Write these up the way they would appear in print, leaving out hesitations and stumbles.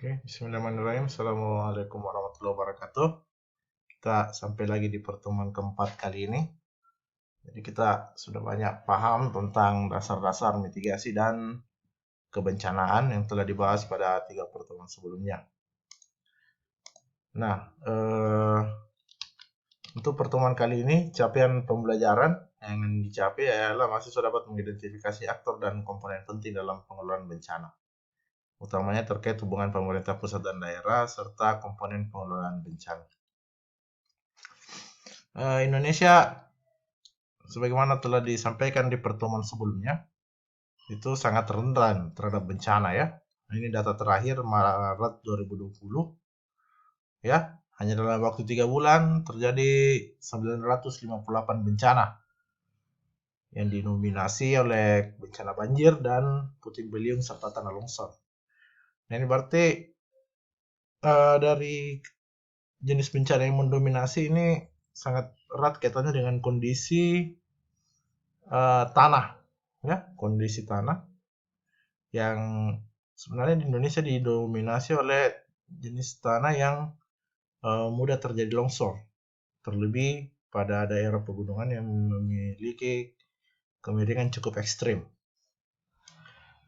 Oke, bismillahirrahmanirrahim. Assalamualaikum warahmatullahi wabarakatuh. Kita sampai lagi di pertemuan keempat kali ini. Jadi kita sudah banyak paham tentang dasar-dasar mitigasi dan kebencanaan yang telah dibahas pada 3 pertemuan sebelumnya. Nah, untuk pertemuan kali ini, capaian pembelajaran yang dicapai adalah mahasiswa dapat mengidentifikasi aktor dan komponen penting dalam pengelolaan bencana, utamanya terkait hubungan pemerintah pusat dan daerah serta komponen pengelolaan bencana. Indonesia, sebagaimana telah disampaikan di pertemuan sebelumnya, itu sangat rentan terhadap bencana ya. Ini data terakhir Maret 2020 ya. Hanya dalam waktu 3 bulan terjadi 958 bencana yang dinominasi oleh bencana banjir dan puting beliung serta tanah longsor. Nah, ini berarti dari jenis bencana yang mendominasi ini sangat erat kaitannya dengan kondisi tanah, ya, kondisi tanah yang sebenarnya di Indonesia didominasi oleh jenis tanah yang mudah terjadi longsor, terlebih pada daerah pegunungan yang memiliki kemiringan cukup ekstrim.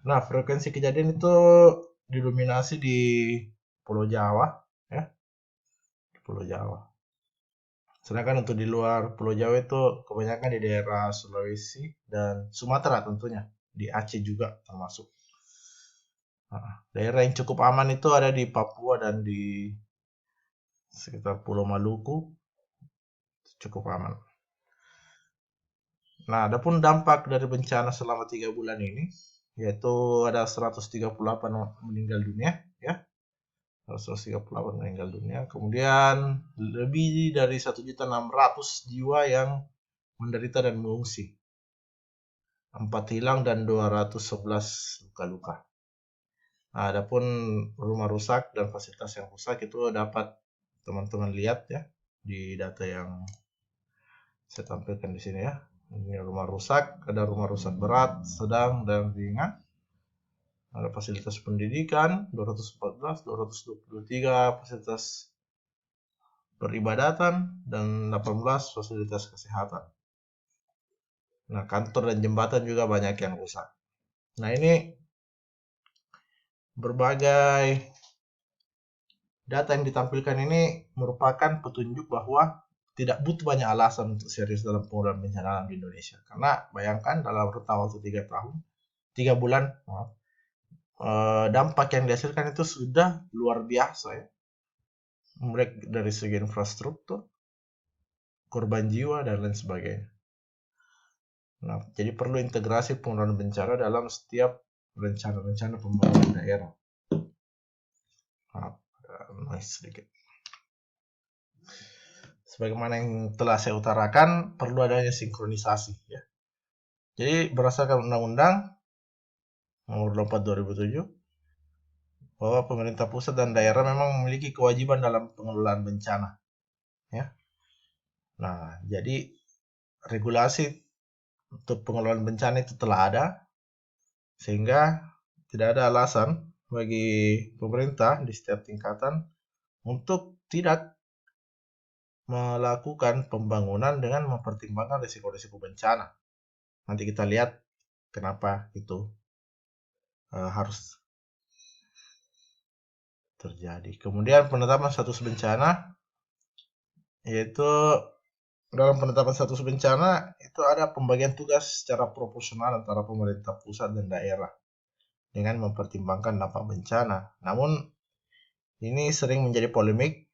Nah, frekuensi kejadian itu didominasi di Pulau Jawa, ya, di Pulau Jawa. Sedangkan untuk di luar Pulau Jawa itu kebanyakan di daerah Sulawesi dan Sumatera tentunya, di Aceh juga termasuk. Daerah yang cukup aman itu ada di Papua dan di sekitar Pulau Maluku, cukup aman. Nah, adapun dampak dari bencana selama 3 bulan ini, yaitu ada 138 meninggal dunia, ya. 138 meninggal dunia. Kemudian lebih dari 1.600.000 jiwa yang menderita dan mengungsi. 4 hilang dan 211 luka-luka. Nah, adapun rumah rusak dan fasilitas yang rusak itu dapat teman-teman lihat ya di data yang saya tampilkan di sini ya. Ini rumah rusak, ada rumah rusak berat, sedang, dan ringan. Ada fasilitas pendidikan 214, 223 fasilitas peribadatan, dan 18 fasilitas kesehatan. Nah, kantor dan jembatan juga banyak yang rusak. Nah, ini berbagai data yang ditampilkan ini merupakan petunjuk bahwa tidak butuh banyak alasan untuk serius dalam pengelolaan bencana alam di Indonesia. Karena bayangkan dalam rentang waktu 3 bulan, dampak yang dihasilkan itu sudah luar biasa ya. Mulai dari segi infrastruktur, korban jiwa, dan lain sebagainya. Nah, jadi perlu integrasi pengelolaan bencana dalam setiap rencana-rencana pembangunan daerah. Noise sedikit. Sebagaimana yang telah saya utarakan, perlu adanya sinkronisasi ya. Jadi berdasarkan Undang-Undang Nomor 24 2007 bahwa pemerintah pusat dan daerah memang memiliki kewajiban dalam pengelolaan bencana ya. Nah, jadi regulasi untuk pengelolaan bencana itu telah ada, sehingga tidak ada alasan bagi pemerintah di setiap tingkatan untuk tidak melakukan pembangunan dengan mempertimbangkan risiko-risiko bencana. Nanti kita lihat kenapa itu harus terjadi. Kemudian penetapan status bencana, yaitu dalam penetapan status bencana itu ada pembagian tugas secara proporsional antara pemerintah pusat dan daerah dengan mempertimbangkan dampak bencana. Namun ini sering menjadi polemik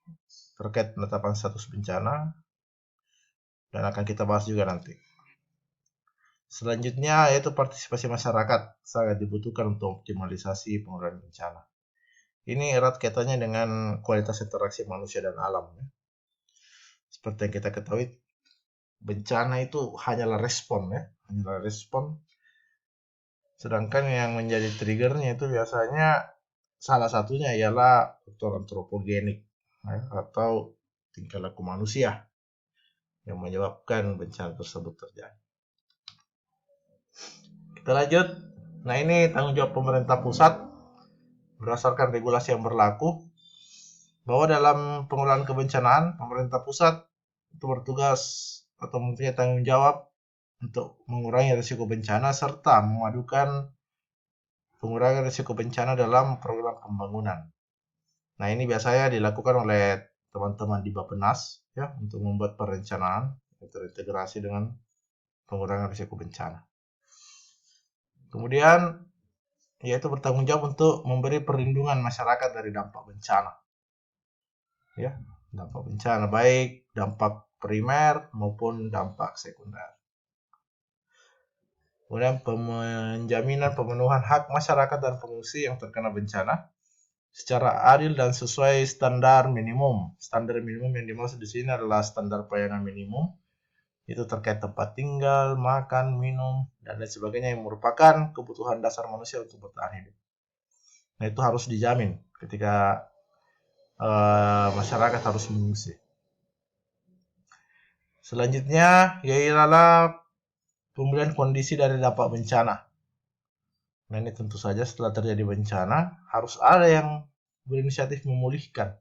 terkait penetapan status bencana dan akan kita bahas juga nanti. Selanjutnya yaitu partisipasi masyarakat sangat dibutuhkan untuk optimalisasi pengelolaan bencana. Ini erat kaitannya dengan kualitas interaksi manusia dan alam. Seperti yang kita ketahui, bencana itu hanyalah respon ya, hanyalah respon. Sedangkan yang menjadi triggernya itu biasanya salah satunya ialah faktor antropogenik ya, atau tingkah laku manusia yang menyebabkan bencana tersebut terjadi. Kita lanjut. Nah, ini tanggung jawab pemerintah pusat berdasarkan regulasi yang berlaku bahwa dalam pengelolaan kebencanaan, pemerintah pusat itu bertugas atau mempunyai tanggung jawab untuk mengurangi risiko bencana serta memadukan pengurangan risiko bencana dalam program pembangunan. Nah, ini biasanya dilakukan oleh teman-teman di Bappenas ya untuk membuat perencanaan yang terintegrasi dengan pengurangan risiko bencana. Kemudian yaitu bertanggung jawab untuk memberi perlindungan masyarakat dari dampak bencana. Ya, dampak bencana baik dampak primer maupun dampak sekunder. Kemudian penjaminan pemenuhan hak masyarakat dan pengungsi yang terkena bencana secara adil dan sesuai standar minimum. Standar minimum yang dimaksud di sini adalah standar pelayanan minimum. Itu terkait tempat tinggal, makan, minum, dan lain sebagainya yang merupakan kebutuhan dasar manusia untuk bertahan hidup. Nah, itu harus dijamin ketika masyarakat harus mengungsi. Selanjutnya, ialah pemulihan kondisi dari dampak bencana. Nah, ini tentu saja setelah terjadi bencana, harus ada yang berinisiatif memulihkan.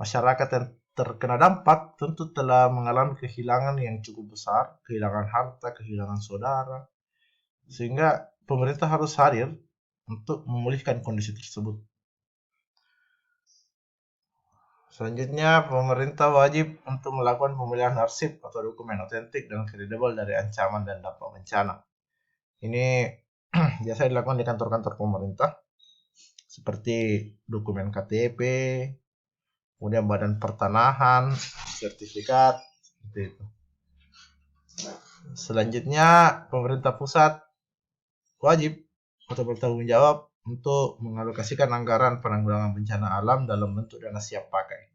Masyarakat yang terkena dampak tentu telah mengalami kehilangan yang cukup besar, kehilangan harta, kehilangan saudara, sehingga pemerintah harus hadir untuk memulihkan kondisi tersebut. Selanjutnya, pemerintah wajib untuk melakukan pemulihan arsip atau dokumen otentik dan kredibel dari ancaman dan dampak bencana. Ini biasa dilakukan di kantor-kantor pemerintah, seperti dokumen KTP, kemudian badan pertanahan, sertifikat, seperti itu. Selanjutnya, pemerintah pusat wajib atau bertanggung jawab untuk mengalokasikan anggaran penanggulangan bencana alam dalam bentuk dana siap pakai.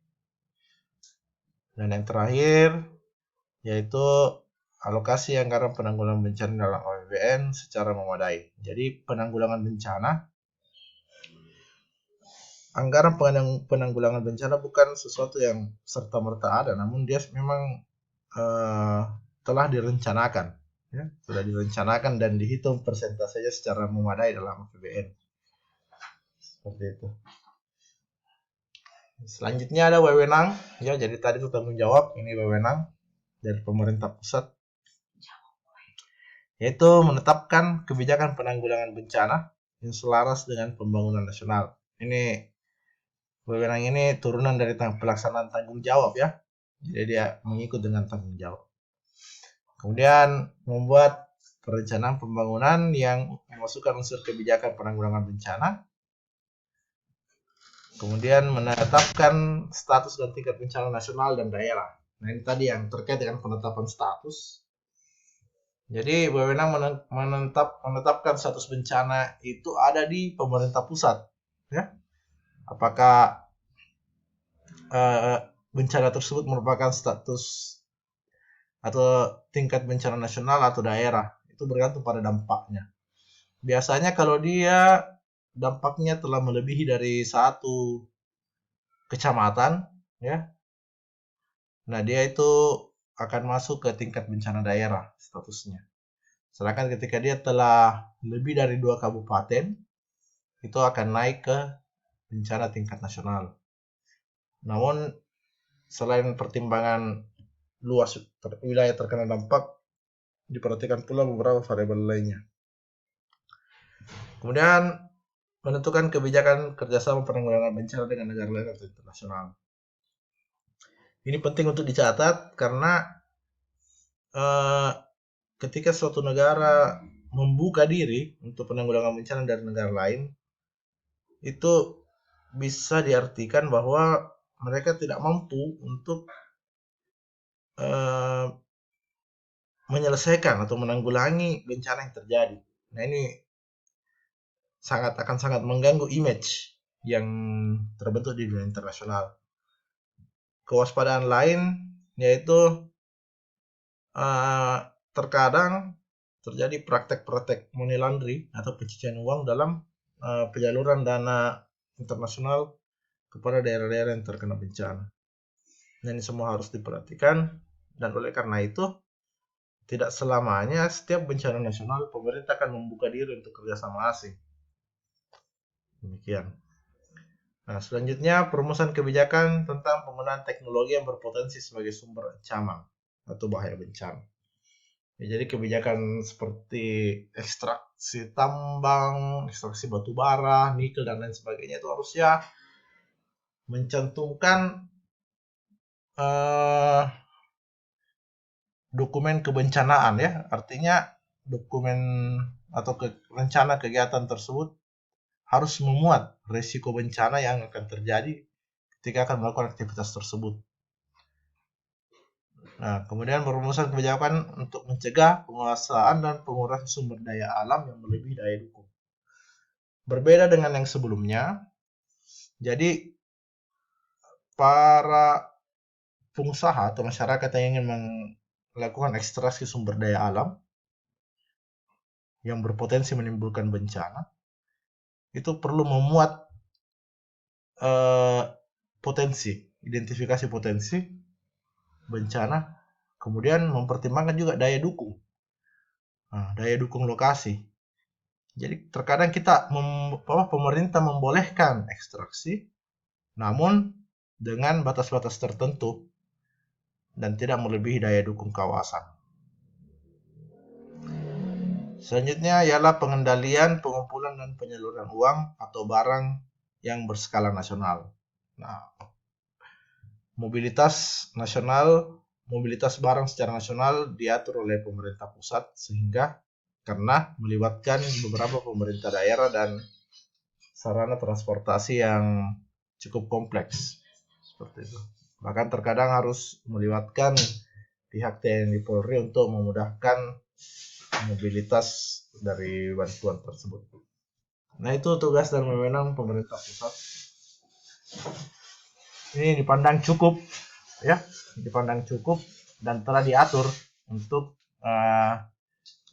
Dan yang terakhir, yaitu alokasi anggaran penanggulangan bencana dalam APBN secara memadai. Jadi penanggulangan bencana, anggaran penanggulangan bencana bukan sesuatu yang serta-merta ada, namun dia memang telah direncanakan, ya, sudah direncanakan dan dihitung persentasenya secara memadai dalam APBN. Seperti itu. Selanjutnya ada wewenang, ya, jadi tadi itu tanggung jawab, ini wewenang dari pemerintah pusat, yaitu menetapkan kebijakan penanggulangan bencana yang selaras dengan pembangunan nasional. Ini wewenang ini turunan dari pelaksanaan tanggung jawab, ya, jadi dia mengikut dengan tanggung jawab. Kemudian membuat perencanaan pembangunan yang memasukkan unsur kebijakan penanggulangan bencana. Kemudian menetapkan status dan tingkat bencana nasional dan daerah. Nah, ini tadi yang terkait dengan penetapan status. Jadi wewenang menetapkan status bencana itu ada di pemerintah pusat, ya. Apakah bencana tersebut merupakan status atau tingkat bencana nasional atau daerah, itu bergantung pada dampaknya. Biasanya kalau dia dampaknya telah melebihi dari satu kecamatan, ya, nah dia itu akan masuk ke tingkat bencana daerah statusnya. Sedangkan ketika dia telah lebih dari 2 kabupaten, itu akan naik ke bencana tingkat nasional. Namun selain pertimbangan luas wilayah terkena dampak, diperhatikan pula beberapa variabel lainnya. Kemudian menentukan kebijakan kerjasama penanggulangan bencana dengan negara lain atau internasional. Ini penting untuk dicatat karena ketika suatu negara membuka diri untuk penanggulangan bencana dari negara lain, itu bisa diartikan bahwa mereka tidak mampu untuk menyelesaikan atau menanggulangi bencana yang terjadi. Nah, ini akan sangat mengganggu image yang terbentuk di dunia internasional. Kewaspadaan lain yaitu terkadang terjadi praktek-praktek money laundering atau pencucian uang dalam penyaluran dana internasional kepada daerah-daerah yang terkena bencana. Nah, ini semua harus diperhatikan, dan oleh karena itu tidak selamanya setiap bencana nasional pemerintah akan membuka diri untuk kerjasama asing. Demikian. Nah, selanjutnya perumusan kebijakan tentang penggunaan teknologi yang berpotensi sebagai sumber ancaman atau bahaya bencana. Ya, jadi kebijakan seperti ekstraksi tambang, ekstraksi batu bara, nikel dan lain sebagainya itu harusnya mencantumkan dokumen kebencanaan ya, artinya dokumen atau rencana kegiatan tersebut harus memuat risiko bencana yang akan terjadi ketika akan melakukan aktivitas tersebut. Nah, kemudian perumusan kebijakan untuk mencegah penguasaan dan pengurangan sumber daya alam yang melebihi daya dukung. Berbeda dengan yang sebelumnya, jadi para pengusaha atau masyarakat yang ingin melakukan ekstraksi sumber daya alam yang berpotensi menimbulkan bencana, itu perlu memuat identifikasi potensi bencana, kemudian mempertimbangkan juga daya dukung. Nah, daya dukung lokasi. Jadi terkadang pemerintah membolehkan ekstraksi, namun dengan batas-batas tertentu dan tidak melebihi daya dukung kawasan. Selanjutnya ialah pengendalian, pengumpulan, dan penyaluran uang atau barang yang berskala nasional. Nah, mobilitas barang secara nasional diatur oleh pemerintah pusat sehingga karena melibatkan beberapa pemerintah daerah dan sarana transportasi yang cukup kompleks seperti itu. Bahkan terkadang harus melibatkan pihak TNI Polri untuk memudahkan mobilitas dari bantuan tersebut. Nah, itu tugas dan wewenang pemerintah pusat. Ini dipandang cukup dan telah diatur untuk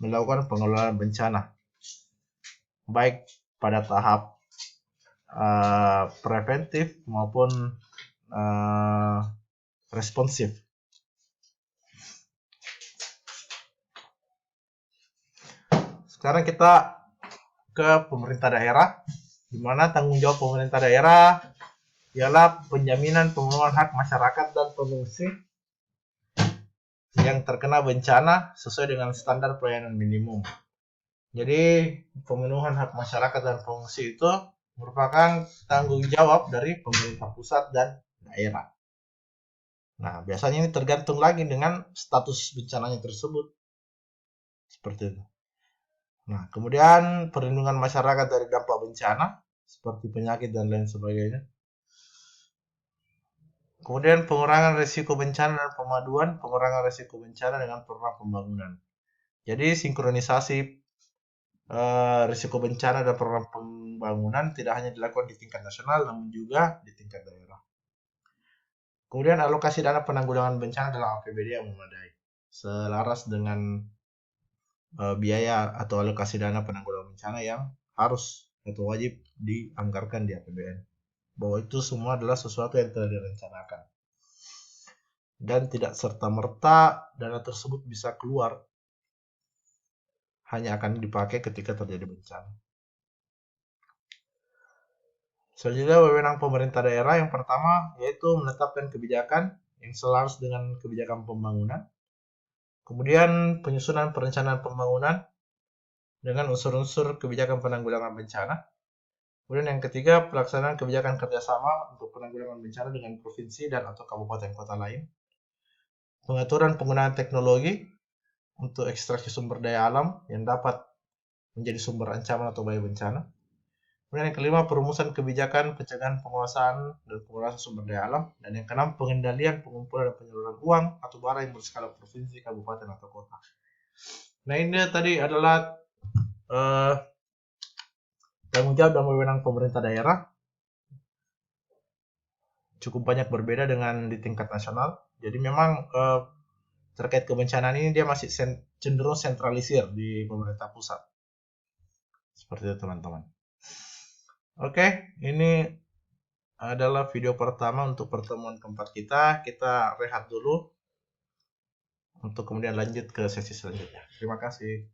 melakukan pengelolaan bencana baik pada tahap preventif maupun responsif. Sekarang kita ke pemerintah daerah, di mana tanggung jawab pemerintah daerah ialah penjaminan pemenuhan hak masyarakat dan pengungsi yang terkena bencana sesuai dengan standar pelayanan minimum. Jadi pemenuhan hak masyarakat dan pengungsi itu merupakan tanggung jawab dari pemerintah pusat dan daerah. Nah, biasanya ini tergantung lagi dengan status bencananya tersebut. Seperti itu. Nah, kemudian perlindungan masyarakat dari dampak bencana seperti penyakit dan lain sebagainya. Kemudian pengurangan risiko bencana dan pemaduan pengurangan risiko bencana dengan program pembangunan. Jadi sinkronisasi risiko bencana dan program pembangunan tidak hanya dilakukan di tingkat nasional namun juga di tingkat daerah. Kemudian alokasi dana penanggulangan bencana dalam APBD yang memadai, selaras dengan biaya atau alokasi dana penanggulangan bencana yang harus atau wajib dianggarkan di APBN. Bahwa itu semua adalah sesuatu yang telah direncanakan. Dan tidak serta-merta dana tersebut bisa keluar, hanya akan dipakai ketika terjadi bencana. Selanjutnya wewenang pemerintah daerah yang pertama yaitu menetapkan kebijakan yang selaras dengan kebijakan pembangunan. Kemudian penyusunan perencanaan pembangunan dengan unsur-unsur kebijakan penanggulangan bencana. Kemudian yang ketiga, pelaksanaan kebijakan kerjasama untuk penanggulangan bencana dengan provinsi dan atau kabupaten kota lain. Pengaturan penggunaan teknologi untuk ekstraksi sumber daya alam yang dapat menjadi sumber ancaman atau bahaya bencana. Kemudian yang kelima, perumusan kebijakan pencegahan penguasaan dan pengurangan sumber daya alam. Dan yang keenam, pengendalian, pengumpulan, dan penyaluran uang atau barang yang berskala provinsi, kabupaten, atau kota. Nah, ini tadi adalah tanggung jawab dan wewenang pemerintah daerah. Cukup banyak berbeda dengan di tingkat nasional. Jadi memang terkait kebencanaan ini dia masih cenderung sentralisir di pemerintah pusat. Seperti itu teman-teman. Oke, ini adalah video pertama untuk pertemuan keempat kita. Kita rehat dulu untuk kemudian lanjut ke sesi selanjutnya. Terima kasih.